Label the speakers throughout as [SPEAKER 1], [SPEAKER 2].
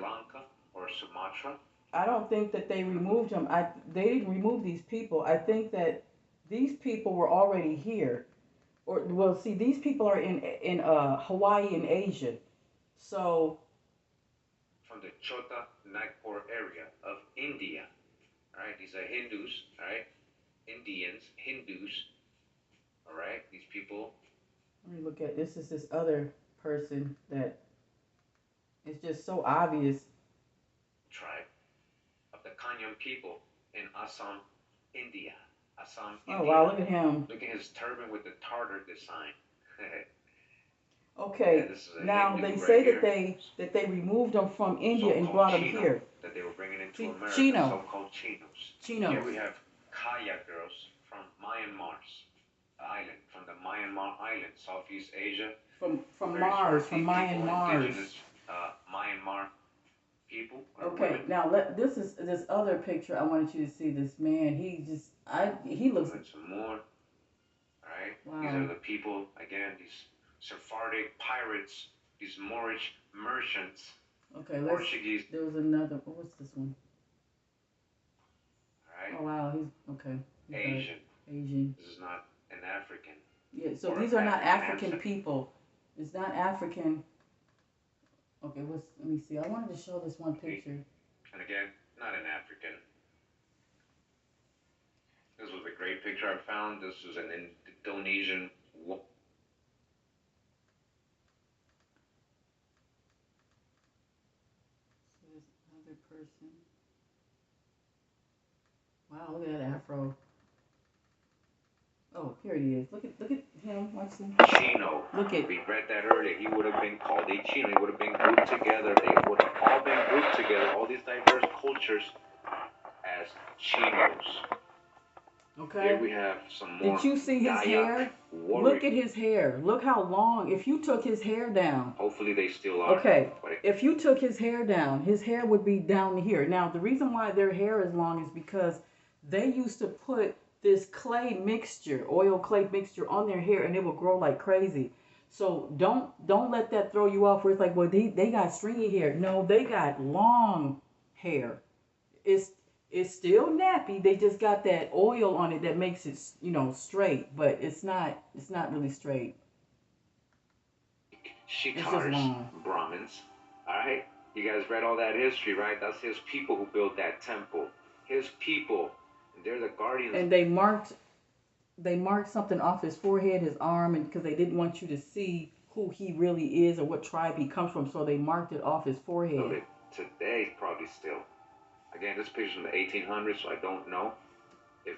[SPEAKER 1] Lanka or Sumatra.
[SPEAKER 2] I don't think that they removed them. They didn't remove these people. I think that these people were already here. Or well, see, these people are in Hawaii and Asia. So
[SPEAKER 1] From the Chota Nagpur area of India. All right, these are Hindus. All right, Indians, Hindus. All right, these people.
[SPEAKER 2] let me look at this. Is this other person that it's just so obvious.
[SPEAKER 1] Tribe of the Kanyan people in Assam, India. Assam,
[SPEAKER 2] Oh
[SPEAKER 1] India.
[SPEAKER 2] wow, look at him.
[SPEAKER 1] Look at his turban with the Tartar design.
[SPEAKER 2] Okay, now
[SPEAKER 1] Hindu
[SPEAKER 2] they
[SPEAKER 1] right
[SPEAKER 2] say
[SPEAKER 1] here.
[SPEAKER 2] that they removed them from India and
[SPEAKER 1] So-called
[SPEAKER 2] brought them
[SPEAKER 1] Chino
[SPEAKER 2] here.
[SPEAKER 1] that they were bringing into
[SPEAKER 2] See,
[SPEAKER 1] America.
[SPEAKER 2] Chino,
[SPEAKER 1] So-called Chinos.
[SPEAKER 2] Chinos.
[SPEAKER 1] Here we have Kaya girls from Myanmar's island, from the Myanmar island, Southeast Asia.
[SPEAKER 2] From
[SPEAKER 1] Very
[SPEAKER 2] Mars,
[SPEAKER 1] swarthy
[SPEAKER 2] from
[SPEAKER 1] people,
[SPEAKER 2] Myanmar.
[SPEAKER 1] indigenous Myanmar people or
[SPEAKER 2] Okay,
[SPEAKER 1] women.
[SPEAKER 2] now this is this other picture. I wanted you to see this man. He looks.
[SPEAKER 1] And some more. Right?
[SPEAKER 2] Wow.
[SPEAKER 1] These are the people, again, these Sephardic pirates, these Moorish merchants,
[SPEAKER 2] Okay,
[SPEAKER 1] Portuguese.
[SPEAKER 2] There was another. What's this one?
[SPEAKER 1] Right?
[SPEAKER 2] Oh wow, he's okay. He's
[SPEAKER 1] Asian.
[SPEAKER 2] Asian.
[SPEAKER 1] This is not an African.
[SPEAKER 2] Yeah, so these are not African people. It's not African. Okay, let me see. I wanted to show this one picture.
[SPEAKER 1] And again, not an African. This was a great picture I found. This was an Indonesian.
[SPEAKER 2] So there's another person. Wow, look at that afro. Oh, here he is. Look at him. Watch him.
[SPEAKER 1] Chino.
[SPEAKER 2] Look at.
[SPEAKER 1] We read that earlier. He would have been called a Chino. He would have been grouped together. They would have all been grouped together. All these diverse cultures as Chinos.
[SPEAKER 2] Okay.
[SPEAKER 1] Here we have some more.
[SPEAKER 2] Did you see his hair? Look at his hair. Look how long. If you took his hair down.
[SPEAKER 1] Hopefully they still are.
[SPEAKER 2] Okay. If you took his hair down, his hair would be down here. Now, the reason why their hair is long is because they used to put this clay mixture, oil clay mixture on their hair and it will grow like crazy. So don't let that throw you off where it's like, well, they got stringy hair. No, they got long hair. It's still nappy. They just got that oil on it that makes it, straight, but it's not really straight.
[SPEAKER 1] Shikars, Brahmins. Alright? You guys read all that history, right? That's his people who built that temple. His people. They're the guardians.
[SPEAKER 2] And they marked something off his forehead, his arm, and because they didn't want you to see who he really is or what tribe he comes from, so they marked it off his forehead.
[SPEAKER 1] Today, probably still. Again, this picture's from the 1800s, so I don't know if,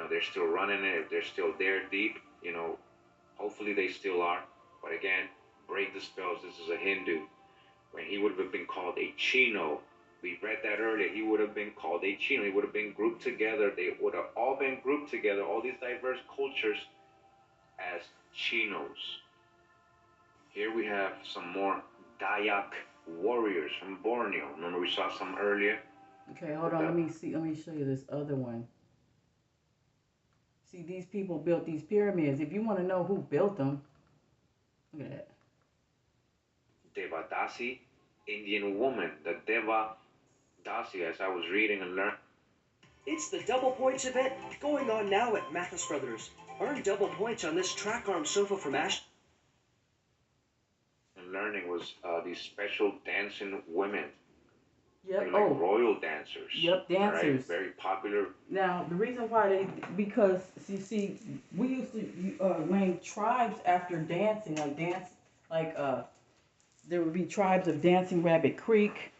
[SPEAKER 1] they're still running it, if they're still there deep, hopefully they still are. But again, break the spells, this is a Hindu. When he would have been called a Chino, we read that earlier, he would have been called a Chino, he would have been grouped together, they would have all been grouped together, all these diverse cultures as Chinos. Here we have some more Dayak warriors from Borneo. Remember we saw some earlier?
[SPEAKER 2] Okay, hold on. Let me show you this other one. See, these people built these pyramids. If you want to know who built them, look at that.
[SPEAKER 1] Devadasi, Indian woman. The Devadasi, as I was reading and learning.
[SPEAKER 3] It's the double points event going on now at Mathis Brothers. Earn double points on this track arm sofa from Ash.
[SPEAKER 1] And learning was these special dancing women.
[SPEAKER 2] Yep.
[SPEAKER 1] Like royal dancers.
[SPEAKER 2] Yep, dancers.
[SPEAKER 1] Right? Very popular.
[SPEAKER 2] Now, the reason why because you see, we used to name tribes after dancing, there would be tribes of Dancing Rabbit Creek.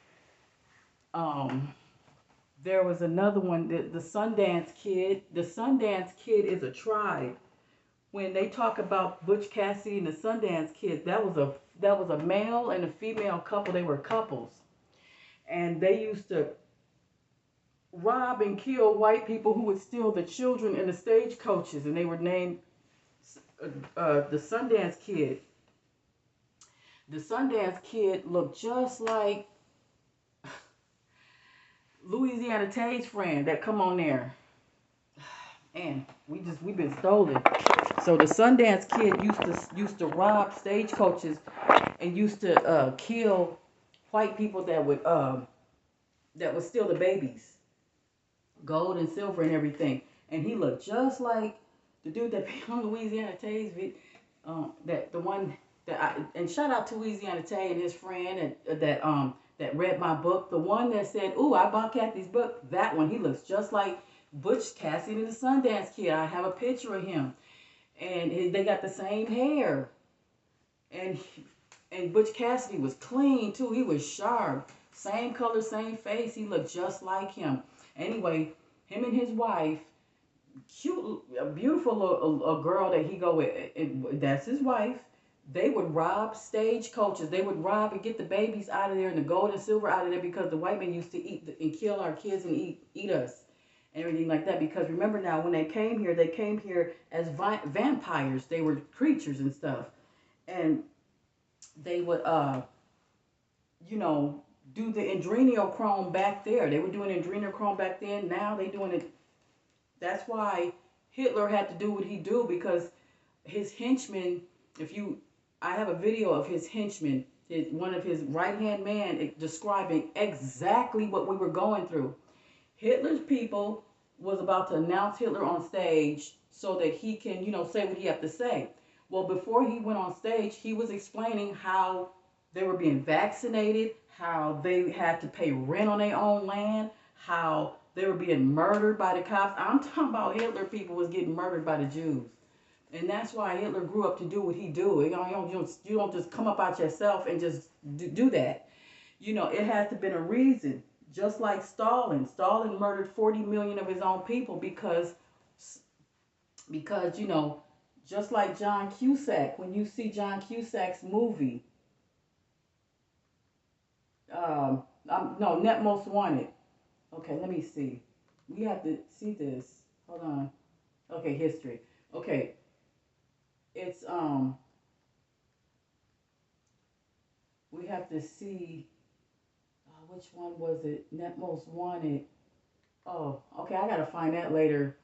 [SPEAKER 2] There was another one, the Sundance Kid. The Sundance Kid is a tribe. When they talk about Butch Cassidy and the Sundance Kid, that was a male and a female couple. They were couples. And they used to rob and kill white people who would steal the children in the stagecoaches, and they were named the Sundance Kid. The Sundance Kid looked just like Louisiana Tay's friend that come on there. And we've been stolen. So the Sundance Kid used to rob stagecoaches and used to kill white people that would steal the babies, gold and silver and everything. And he looked just like the dude that be on Louisiana Tay's that the one that and shout out to Louisiana Tay and his friend that read my book. The one that said, "Ooh, I bought Kathy's book." That one, he looks just like Butch Cassidy and the Sundance Kid. I have a picture of him, and they got the same hair. And and Butch Cassidy was clean too. He was sharp, same color, same face. He looked just like him. Anyway, him and his wife, cute, a beautiful little a girl that he go with. That's his wife. They would rob stage coaches. They would rob and get the babies out of there and the gold and silver out of there because the white men used to eat and kill our kids and eat us and everything like that. Because remember now, when they came here as vampires. They were creatures and stuff, and they would you know, do the adrenochrome back there. They were doing adrenochrome back then. Now they doing it. That's why Hitler had to do what he do, because his henchmen, I have a video of his henchmen, one of his right-hand man describing exactly what we were going through. Hitler's people was about to announce Hitler on stage so that he can, say what he have to say. Well, before he went on stage, he was explaining how they were being vaccinated, how they had to pay rent on their own land, how they were being murdered by the cops. I'm talking about Hitler people was getting murdered by the Jews. And that's why Hitler grew up to do what he do. You don't just come up out yourself and just do that. It has to have been a reason. Just like Stalin. Stalin murdered 40 million of his own people because just like John Cusack, when you see John Cusack's movie, no, Net Most Wanted. Okay, let me see. We have to see this. Hold on. Okay, history. Okay. It's we have to see which one was it? Net Most Wanted. Oh, okay, I gotta find that later.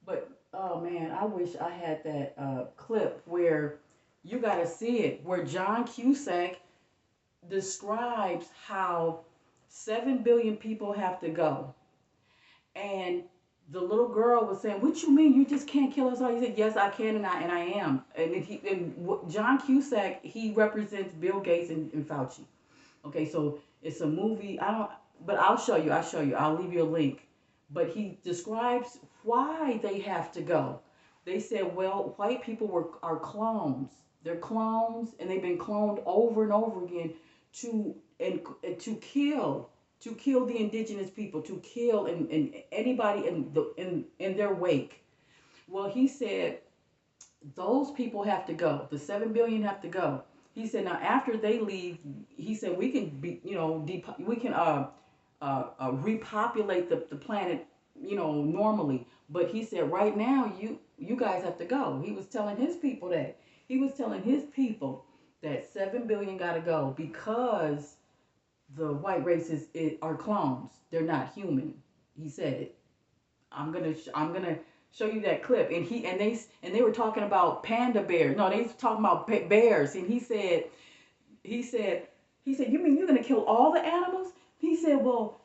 [SPEAKER 2] But oh man, I wish I had that clip where you gotta see it, where John Cusack describes how 7 billion people have to go. And the little girl was saying, "What you mean? You just can't kill us all?" He said, "Yes, I can, and I am." And John Cusack, he represents Bill Gates and Fauci. Okay, so it's a movie. But I'll show you. I'll leave you a link. But he describes why they have to go. They said, well, white people are clones. They're clones, and they've been cloned over and over again to kill the indigenous people, to kill and anybody in their wake. Well, he said those people have to go. The 7 billion have to go. He said now after they leave, he said we can repopulate the planet, normally. But he said right now you guys have to go. He was telling his people that. He was telling his people that 7 billion got to go because the white races are clones. They're not human. He said it. I'm gonna show you that clip. And they were talking about panda bears. No, they was talking about bears. And he said, you mean you're gonna kill all the animals? He said, well,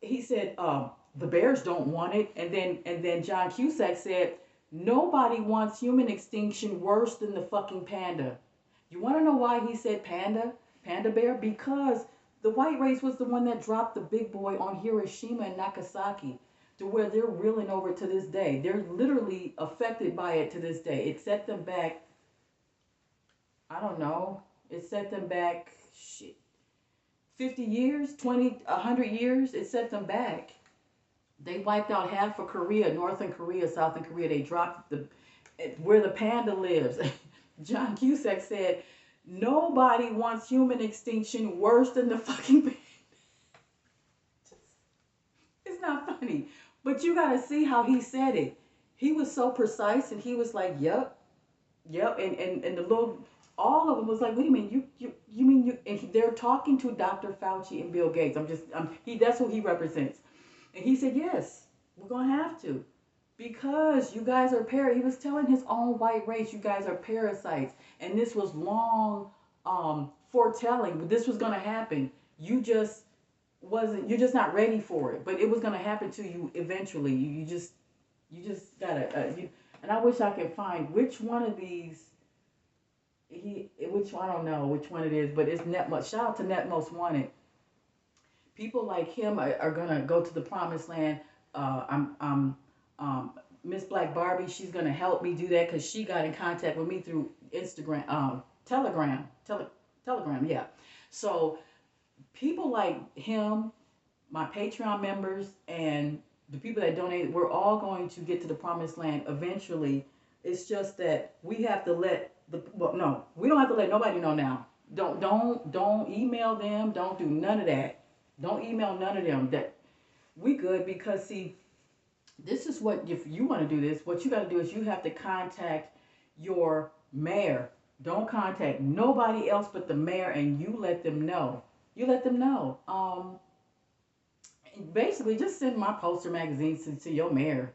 [SPEAKER 2] the bears don't want it. And then John Cusack said, nobody wants human extinction worse than the fucking panda. You want to know why he said panda bear? Because the white race was the one that dropped the big boy on Hiroshima and Nagasaki, to where they're reeling over to this day. They're literally affected by it to this day. It set them back, I don't know, it set them back, 50 years, 20, 100 years, it set them back. They wiped out half of Korea, Northern Korea, Southern Korea. They dropped where the panda lives. John Cusack said, nobody wants human extinction worse than the fucking panda. It's not funny. But you got to see how he said it. He was so precise, and he was like, yep. And the little, all of them was like, what do you mean? You mean you? And they're talking to Dr. Fauci and Bill Gates. That's who he represents. And he said, yes, we're going to have to. Because you guys are he was telling his own white race, you guys are parasites. And this was long foretelling this was going to happen. You just wasn't. You're just not ready for it. But it was going to happen to you eventually. You just gotta. And I wish I could find which one of these. Which I don't know which one it is, but it's Net. Shout out to Net Most Wanted. People like him are gonna go to the promised land. I'm Miss Black Barbie. She's gonna help me do that because she got in contact with me through Instagram, Telegram. Yeah. So people like him, my Patreon members, and the people that donate, we're all going to get to the promised land eventually. It's just that we have to let no, we don't have to let nobody know now. Don't email them. Don't do none of that. Don't email none of them. That we good because see, this is what if you want to do this, what you got to do is you have to contact your mayor. Don't contact nobody else but the mayor, and you let them know. You let them know. Basically, just send my poster magazine to your mayor,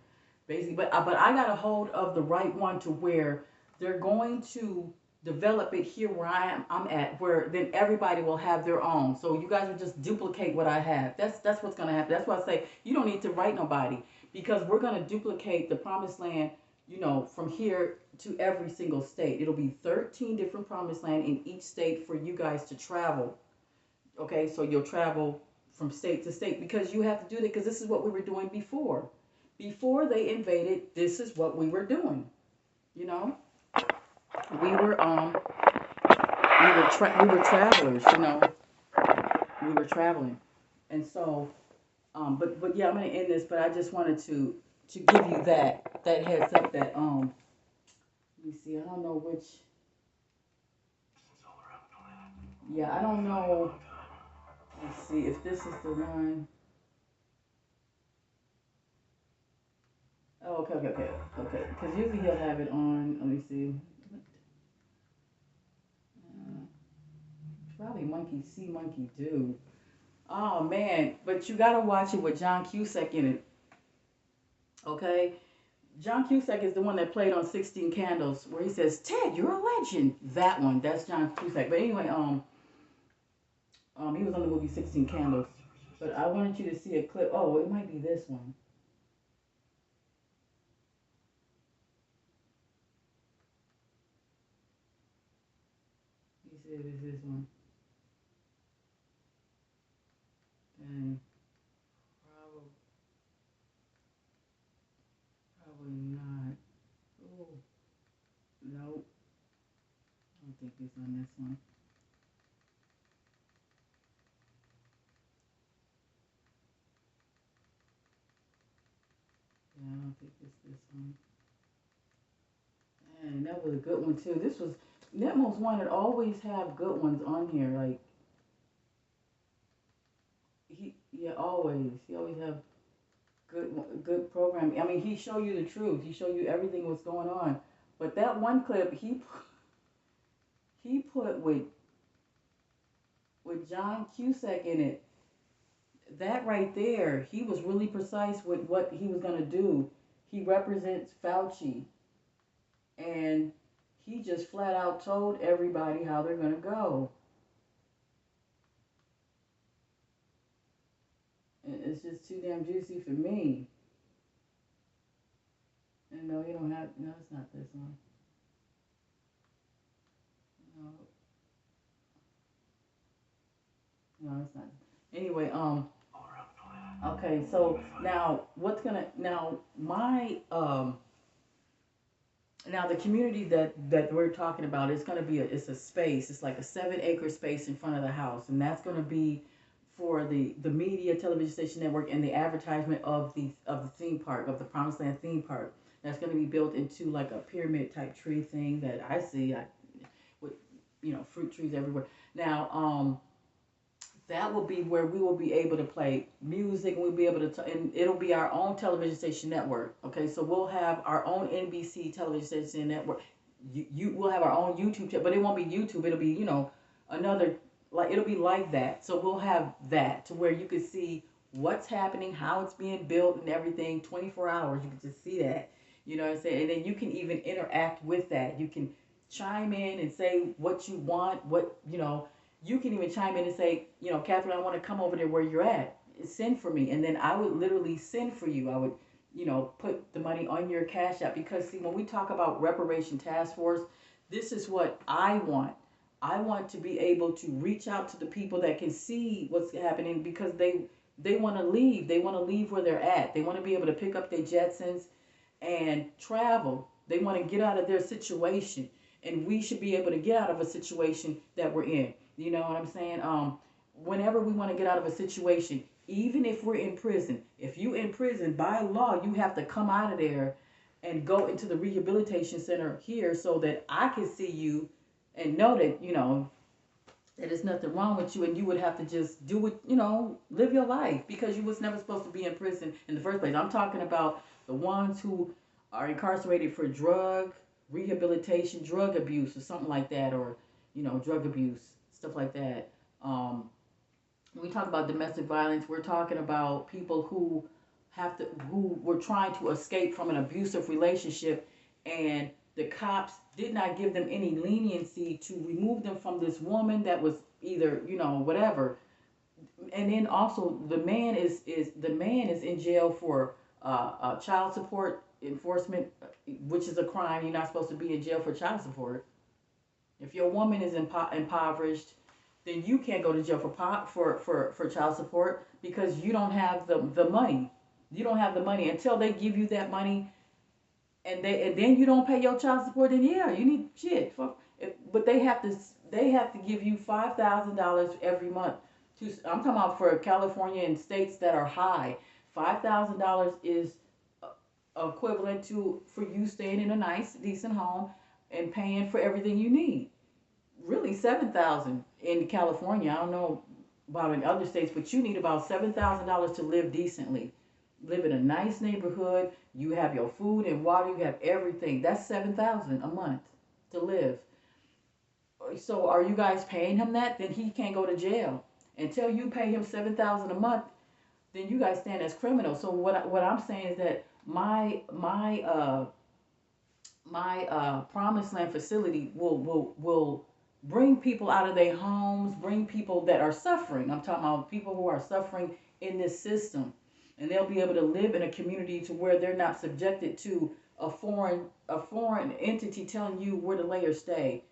[SPEAKER 2] basically. But I got a hold of the right one to where they're going to develop it here where I'm at, where then everybody will have their own. So you guys will just duplicate what I have. That's what's gonna happen. That's why I say you don't need to write nobody because we're gonna duplicate the promised land, from here to every single state. It'll be 13 different promised land in each state for you guys to travel. Okay, so you'll travel from state to state because you have to do that because this is what we were doing before. Before they invaded, this is what we were doing. You know, we were we were travelers. We were traveling, and so but yeah, I'm gonna end this. But I just wanted to give you that heads up that let me see. I don't know which. Yeah, I don't know. Let's see if this is the one. Oh, okay. Because usually he'll have it on. Let me see. Uh, Probably monkey see, monkey do. Oh man, but you gotta watch it with John Cusack in it. Okay, John Cusack is the one that played on 16 Candles, where he says, "Ted, you're a legend." That one, that's John Cusack. But anyway, he was on the movie 16 Candles. But I wanted you to see a clip. Oh, it might be this one. Let me see if it's this one. And probably not. Oh, nope. I don't think it's on this one. Yeah, I don't think it's this one. And that was a good one too. This was Netmo's Wanted always have good ones on here. Like he always have good programming. I mean, he show you the truth. He show you everything what's going on. But that one clip he put with John Cusack in it. That right there, he was really precise with what he was gonna do. He represents Fauci, and he just flat out told everybody how they're gonna go. And it's just too damn juicy for me. And no, you don't have. No, it's not this one. No, no, it's not. Anyway, okay, so now what's gonna now my now the community that we're talking about is gonna be it's a space. It's like a 7-acre space in front of the house, and that's gonna be for the media television station network and the advertisement of the theme park of the Promised Land theme park. That's gonna be built into like a pyramid type tree thing that I see. With fruit trees everywhere. Now that will be where we will be able to play music and we'll be able to and it'll be our own television station network. Okay, so we'll have our own NBC television station network. You will have our own YouTube channel, but it won't be YouTube. It'll be another, like, it'll be like that. So we'll have that to where you can see what's happening, how it's being built and everything 24 hours. You can just see that. You know what I'm saying? And then you can even interact with that. You can chime in and say what you want, what. you can even chime in and say, Catherine, I want to come over there where you're at. Send for me. And then I would literally send for you. I would, put the money on your Cash App. Because, see, when we talk about Reparation Task Force, this is what I want. I want to be able to reach out to the people that can see what's happening, because they want to leave. They want to leave where they're at. They want to be able to pick up their Jetsons and travel. They want to get out of their situation. And we should be able to get out of a situation that we're in. You know what I'm saying? Whenever we want to get out of a situation, even if we're in prison, if you in prison, by law, you have to come out of there and go into the rehabilitation center here, so that I can see you and know that, that there's nothing wrong with you, and you would have to just do it, live your life, because you was never supposed to be in prison in the first place. I'm talking about the ones who are incarcerated for drug rehabilitation, drug abuse, or something like that, or drug abuse, stuff like that. When we talk about domestic violence, we're talking about people who were trying to escape from an abusive relationship, and the cops did not give them any leniency to remove them from this woman that was either, whatever. And then also the man is in jail for child support enforcement, which is a crime. You're not supposed to be in jail for child support. If your woman is impoverished, then you can't go to jail for child support, because you don't have the money. You don't have the money until they give you that money, and then you don't pay your child support. Then yeah, you need shit. But they have to give you $5,000 every month. I'm talking about for California and states that are high. $5,000 is equivalent to for you staying in a nice, decent home and paying for everything you need. Really, 7,000 in California. I don't know about in other states, but you need about $7,000 to live decently. Live in a nice neighborhood. You have your food and water. You have everything. That's 7,000 a month to live. So, are you guys paying him that? Then he can't go to jail until you pay him 7,000 a month. Then you guys stand as criminals. So what I'm saying is that my promised land facility will bring people out of their homes, bring people that are suffering. I'm talking about people who are suffering in this system, and they'll be able to live in a community to where they're not subjected to a foreign entity telling you where to lay or stay,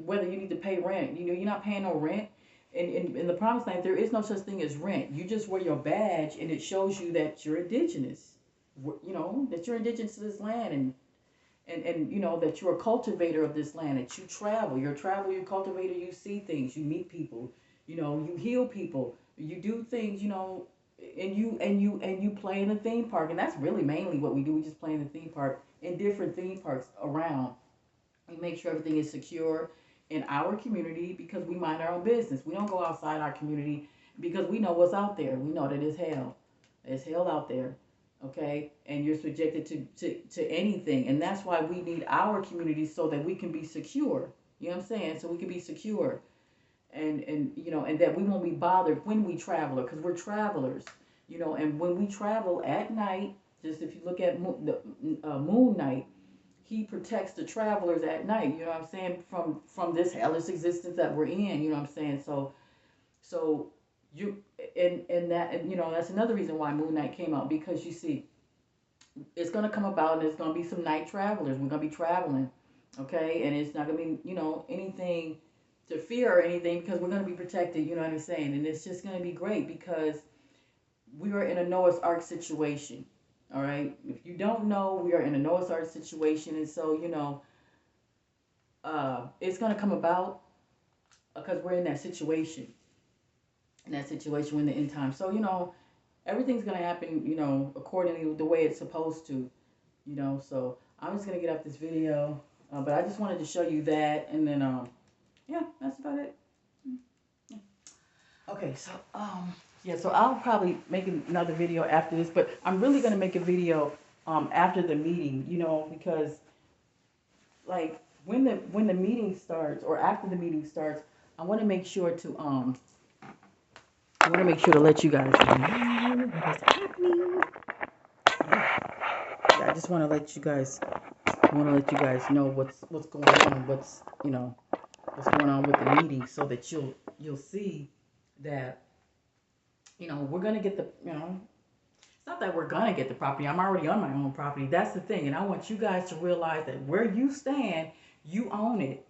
[SPEAKER 2] whether you need to pay rent. You're not paying no rent. In the promised land, there is no such thing as rent. You just wear your badge, and it shows you that you're indigenous. That you're indigenous to this land, and that you're a cultivator of this land, that you travel. You're a traveler, you're a cultivator, you see things, you meet people, you heal people, you do things, and you play in the theme park. And that's really mainly what we do. We just play in the theme park, in different theme parks around. We make sure everything is secure in our community, because we mind our own business. We don't go outside our community, because we know what's out there. We know that it's hell. It's hell out there. Okay, and you're subjected to anything, and that's why we need our community, so that we can be secure. You know what I'm saying? So we can be secure, and and that we won't be bothered when we travel, because we're travelers. And when we travel at night, just if you look at Moon Knight, he protects the travelers at night. You know what I'm saying? From this hellish existence that we're in. You know what I'm saying? So you and that, and that's another reason why Moon Knight came out, because you see, it's gonna come about, and there's gonna be some night travelers. We're gonna be traveling, okay, and it's not gonna be anything to fear or anything, because we're gonna be protected. You know what I'm saying? And it's just gonna be great, because we are in a Noah's Ark situation. All right, if you don't know, we are in a Noah's Ark situation, and so it's gonna come about because we're in that situation. In that situation, when the end time. So everything's gonna happen, accordingly the way it's supposed to. So I'm just gonna get up this video, but I just wanted to show you that, and then yeah, that's about it. Yeah. Okay, so yeah, so I'll probably make another video after this, but I'm really gonna make a video after the meeting, because like when the meeting starts, or after the meeting starts, I want to make sure to let you guys know what is happening. Yeah, I just want to let you guys know what's going on, what's what's going on with the meeting, so that you'll see that we're gonna get the it's not that we're gonna get the property. I'm already on my own property. That's the thing, and I want you guys to realize that where you stand, you own it.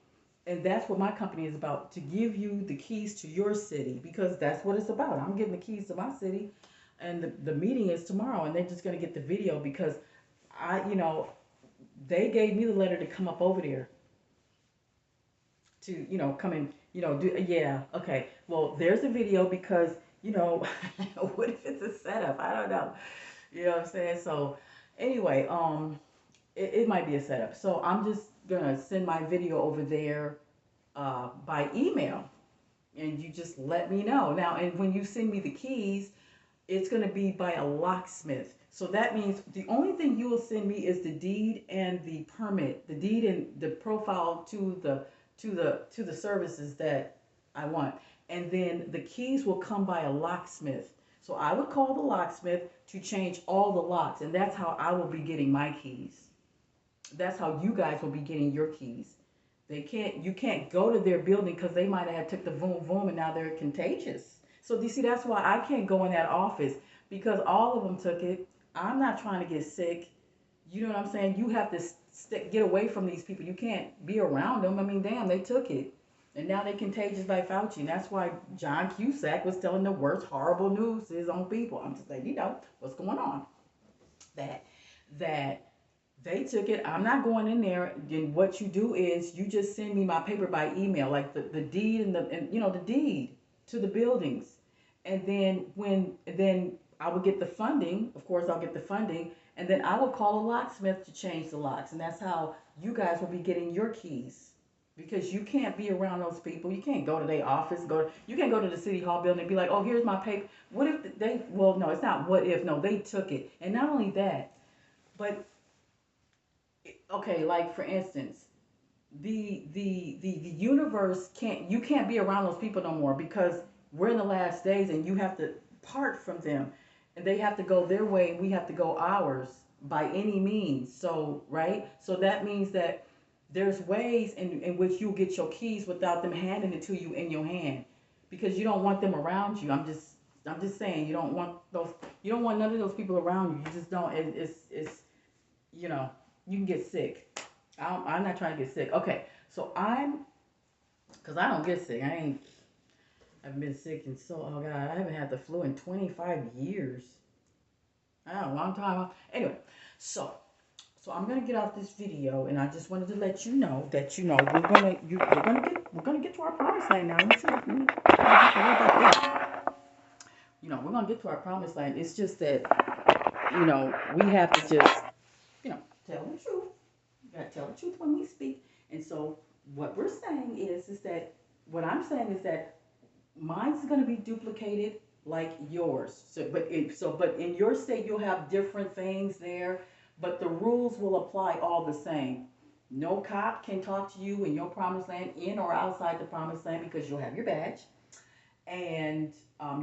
[SPEAKER 2] And that's what my company is about, to give you the keys to your city, because that's what it's about. I'm getting the keys to my city, and the meeting is tomorrow, and they're just going to get the video because they gave me the letter to come up over there to, come and, do, yeah, okay. Well, there's a video because, what if it's a setup? I don't know. You know what I'm saying? So, anyway, it might be a setup. So I'm just gonna send my video over there by email, and you just let me know. Now, and when you send me the keys, it's gonna be by a locksmith. So that means the only thing you will send me is the deed and the permit, the deed and the profile to the services that I want, and then the keys will come by a locksmith. So I would call the locksmith to change all the locks, and that's how I will be getting my keys. That's how you guys will be getting your keys. You can't go to their building because they might have took the boom boom and now they're contagious. So you see, that's why I can't go in that office, because all of them took it. I'm not trying to get sick. You know what I'm saying? You have to get away from these people. You can't be around them. I mean, damn, they took it. And now they're contagious by Fauci. And that's why John Cusack was telling the worst horrible news is on people. I'm just saying, what's going on. That they took it. I'm not going in there. Then what you do is you just send me my paper by email, like the deed and the deed to the buildings. And then I will get the funding. Of course, I'll get the funding, and then I will call a locksmith to change the locks. And that's how you guys will be getting your keys. Because you can't be around those people. You can't go to their office. You can't go to the city hall building and be like, oh, here's my paper. What if they? Well, no, it's not. What if? No, they took it. And not only that, but okay, like for instance, the universe can't. You can't be around those people no more, because we're in the last days, and you have to part from them, and they have to go their way, and we have to go ours by any means. So right. So that means that there's ways in which you'll get your keys without them handing it to you in your hand, because you don't want them around you. I'm just saying, you don't want none of those people around you. You just don't. It's you know you can get sick. I'm not trying to get sick. Okay, so because I don't get sick. I've been sick in oh God, I haven't had the flu in 25 years. I don't know, a long time. Anyway, so I'm gonna get off this video, and I just wanted to let you know that we're gonna get to our promised land now. We're gonna get to our promised land. It's just that we have to just tell the truth. You gotta tell the truth when we speak. And so what we're saying is that what I'm saying is that mine's gonna be duplicated like yours. But in your state you'll have different things there, but the rules will apply all the same. No cop can talk to you in your promised land, in or outside the promised land, because you'll have your badge. And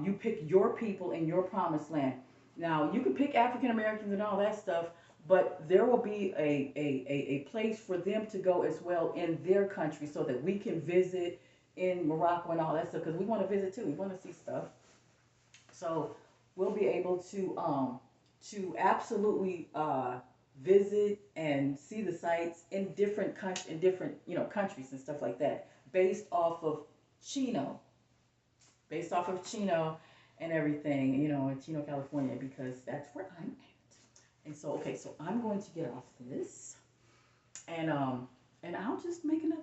[SPEAKER 2] you pick your people in your promised land. Now, you can pick African Americans and all that stuff, but there will be a place for them to go as well in their country, so that we can visit in Morocco and all that stuff, because we want to visit too. We want to see stuff. So we'll be able to absolutely visit and see the sites in different countries and stuff like that, based off of Chino, and everything, in Chino, California, because that's where I'm at. And so, okay, so I'm going to get off this, and I'll just make another